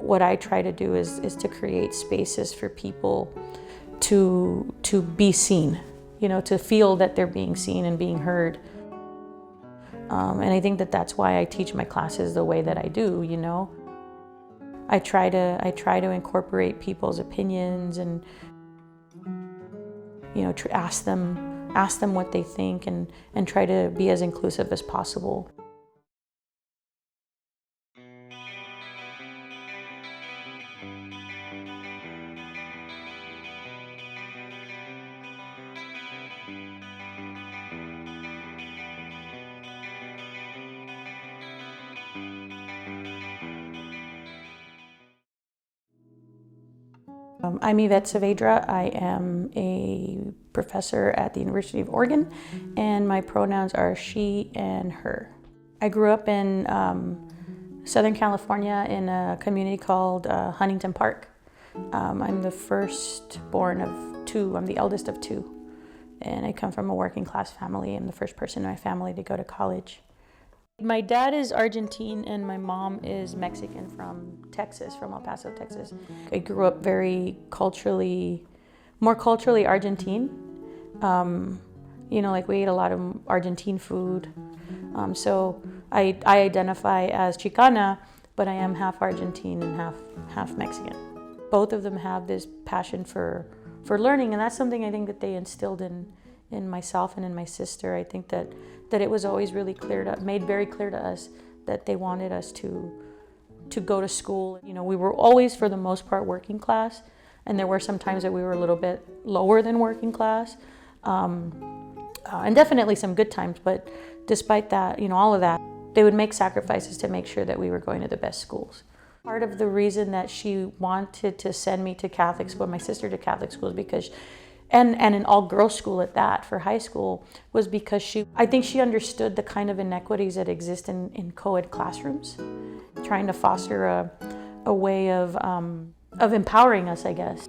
what I try to do is to create spaces for people to be seen, to feel that they're being seen and being heard. And I think that that's why I teach my classes the way that I do, I try to incorporate people's opinions and, ask them what they think and try to be as inclusive as possible. I'm Yvette Saavedra. I am a professor at the University of Oregon, and my pronouns are she and her. I grew up in Southern California in a community called Huntington Park. I'm the firstborn of two. I'm the eldest of two, and I come from a working class family. I'm the first person in my family to go to college. My dad is Argentine and my mom is Mexican from Texas, from El Paso, Texas. I grew up more culturally Argentine. Like we ate a lot of Argentine food. So I identify as Chicana, but I am half Argentine and half Mexican. Both of them have this passion for learning, and that's something I think that they instilled in myself and in my sister. I think that it was always really made very clear to us that they wanted us to go to school. We were always, for the most part, working class, and there were some times that we were a little bit lower than working class, and definitely some good times, but despite that, all of that, they would make sacrifices to make sure that we were going to the best schools. Part of the reason that she wanted to send me to Catholic school, my sister to Catholic school, is because and an all-girls school at that for high school, was because I think she understood the kind of inequities that exist in co-ed classrooms, trying to foster a way of empowering us, I guess.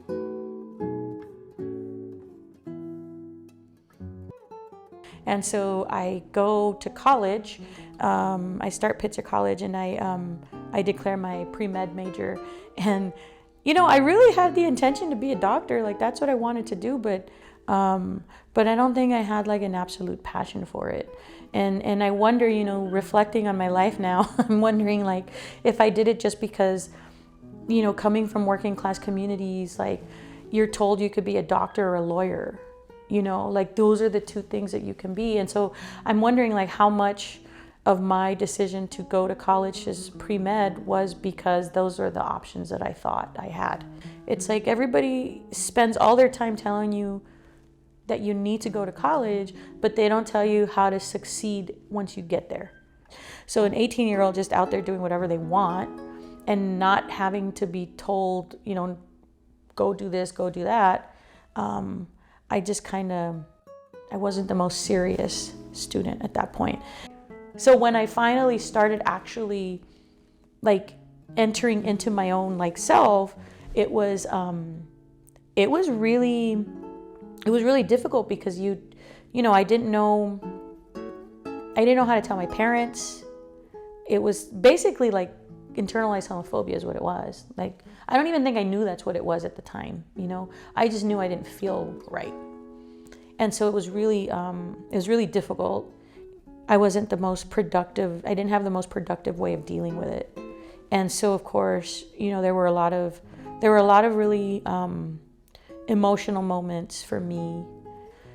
And so I go to college, I start Pitzer College, and I declare my pre-med major, and I really had the intention to be a doctor. Like, that's what I wanted to do, but I don't think I had like an absolute passion for it. And I wonder, reflecting on my life now, I'm wondering like if I did it just because, coming from working class communities, like you're told you could be a doctor or a lawyer, like those are the two things that you can be. And so I'm wondering like how much of my decision to go to college as pre-med was because those are the options that I thought I had. It's like everybody spends all their time telling you that you need to go to college, but they don't tell you how to succeed once you get there. So an 18-year-old just out there doing whatever they want and not having to be told, go do this, go do that. I wasn't the most serious student at that point. So when I finally started actually like entering into my own like self, it was really difficult because I didn't know how to tell my parents. It was basically like internalized homophobia is what it was. Like, I don't even think I knew that's what it was at the time, I just knew I didn't feel right. And so it was really difficult. I wasn't the most productive. I didn't have the most productive way of dealing with it. And so of course, there were a lot of really emotional moments for me,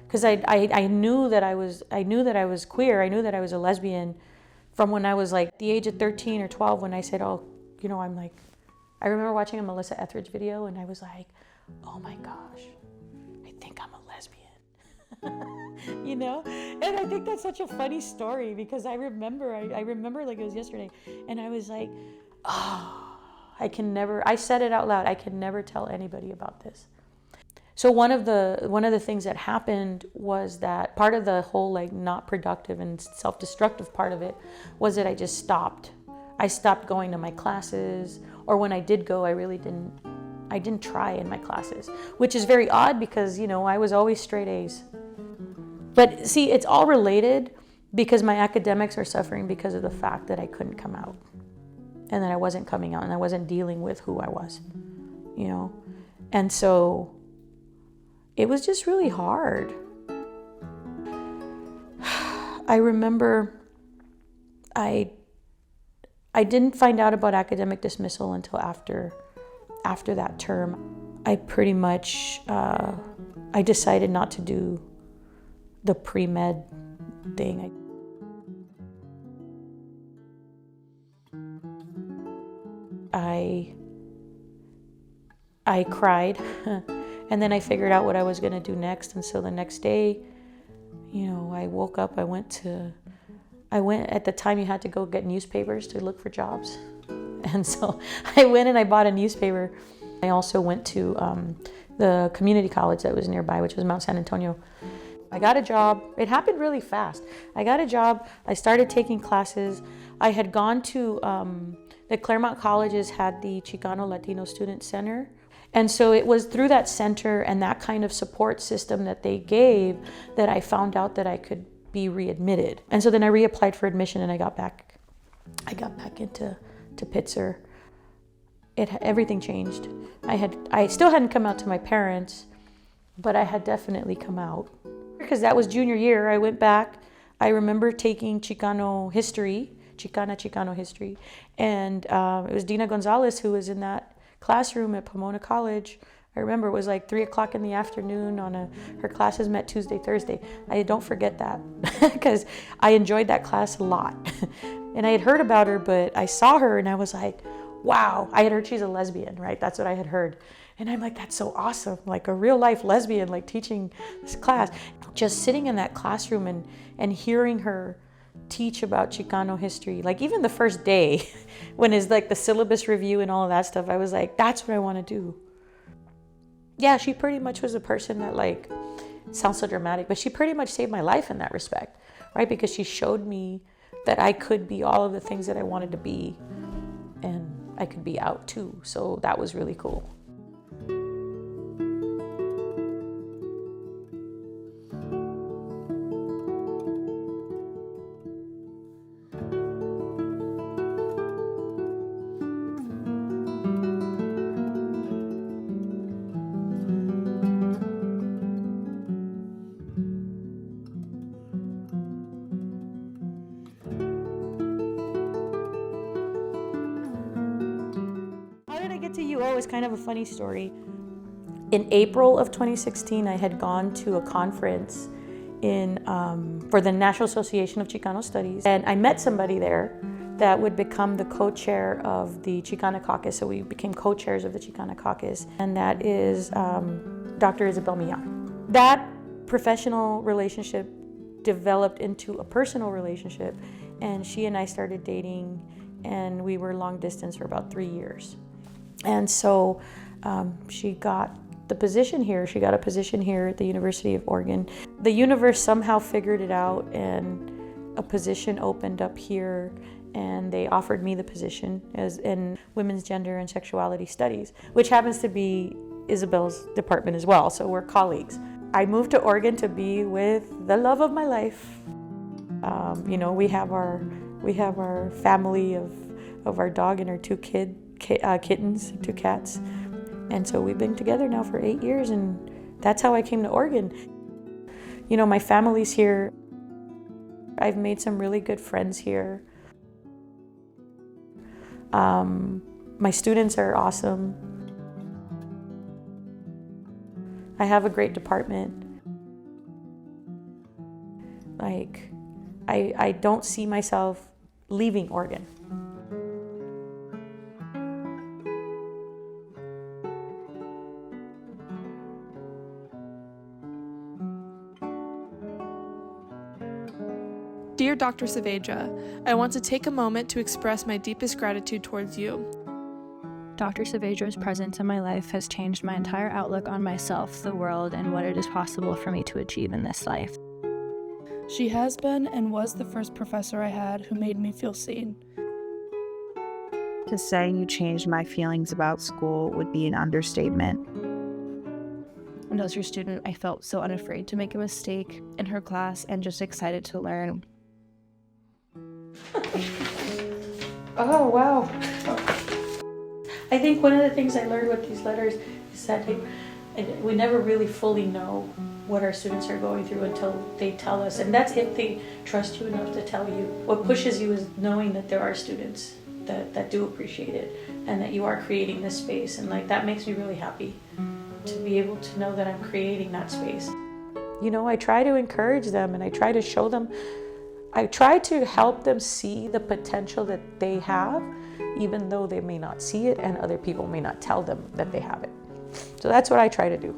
because I knew that I was queer. I knew that I was a lesbian from when I was like the age of 13 or 12, when I said, I remember watching a Melissa Etheridge video and I was like, oh my gosh, I think I'm a lesbian. And I think that's such a funny story, because I remember like it was yesterday, and I was like, I said it out loud, I can never tell anybody about this. So one of the things that happened was that part of the whole like not productive and self-destructive part of it was that I just stopped. I stopped going to my classes, or when I did go, I didn't try in my classes, which is very odd because, I was always straight A's. But see, it's all related, because my academics are suffering because of the fact that I couldn't come out. and that I wasn't coming out and I wasn't dealing with who I was, you know? And so it was just really hard. I remember I didn't find out about academic dismissal until after that term. I pretty much, I decided not to do the pre-med thing. I cried and then I figured out what I was gonna do next. And so the next day, you know, I woke up, I went, at the time you had to go get newspapers to look for jobs. And so I went and I bought a newspaper. I also went to the community college that was nearby, which was Mount San Antonio. I got a job. It happened really fast. I got a job. I started taking classes. I had gone to, the Claremont colleges had the Chicano Latino Student Center. And so it was through that center and that kind of support system that they gave that I found out that I could be readmitted. And so then I reapplied for admission and I got back into Pitzer. Everything changed. I still hadn't come out to my parents, but I had definitely come out. Because that was junior year, I went back. I remember taking Chicano history, Chicano history. And it was Dina Gonzalez who was in that classroom at Pomona College. I remember it was like 3:00 in the afternoon her classes met Tuesday, Thursday. I don't forget that because I enjoyed that class a lot. And I had heard about her, but I saw her and I was like, wow. I had heard she's a lesbian, right? That's what I had heard. And I'm like, that's so awesome. Like a real life lesbian, like teaching this class. Just sitting in that classroom and hearing her teach about Chicano history, like even the first day when it's like the syllabus review and all of that stuff, I was like, that's what I want to do. Yeah, she pretty much was a person that, like, sounds so dramatic, but she pretty much saved my life in that respect, right? Because she showed me that I could be all of the things that I wanted to be, and I could be out too. So that was really cool. To UO is kind of a funny story. In April of 2016, I had gone to a conference for the National Association of Chicano Studies, and I met somebody there that would become the co-chair of the Chicana caucus. So we became co-chairs of the Chicana caucus, and that is Dr. Isabel Millan. That professional relationship developed into a personal relationship, and she and I started dating, and we were long distance for about 3 years. And so she got the position here. She got a position here at the University of Oregon. The universe somehow figured it out, and a position opened up here, and they offered me the position as in women's gender and sexuality studies, which happens to be Isabel's department as well. So we're colleagues. I moved to Oregon to be with the love of my life. You know, we have our family of our dog and our two kittens, 2 cats. And so we've been together now for 8 years, and that's how I came to Oregon. You know, my family's here. I've made some really good friends here. My students are awesome. I have a great department. Like, I don't see myself leaving Oregon. Dear Dr. Saavedra, I want to take a moment to express my deepest gratitude towards you. Dr. Saavedra's presence in my life has changed my entire outlook on myself, the world, and what it is possible for me to achieve in this life. She has been and was the first professor I had who made me feel seen. To say you changed my feelings about school would be an understatement. When I was your student, I felt so unafraid to make a mistake in her class and just excited to learn. Oh, wow. I think one of the things I learned with these letters is that we never really fully know what our students are going through until they tell us. And that's if they trust you enough to tell you. What pushes you is knowing that there are students that do appreciate it and that you are creating this space. And like that makes me really happy to be able to know that I'm creating that space. You know, I try to encourage them and I try to show them, I try to help them see the potential that they have, even though they may not see it and other people may not tell them that they have it. So that's what I try to do.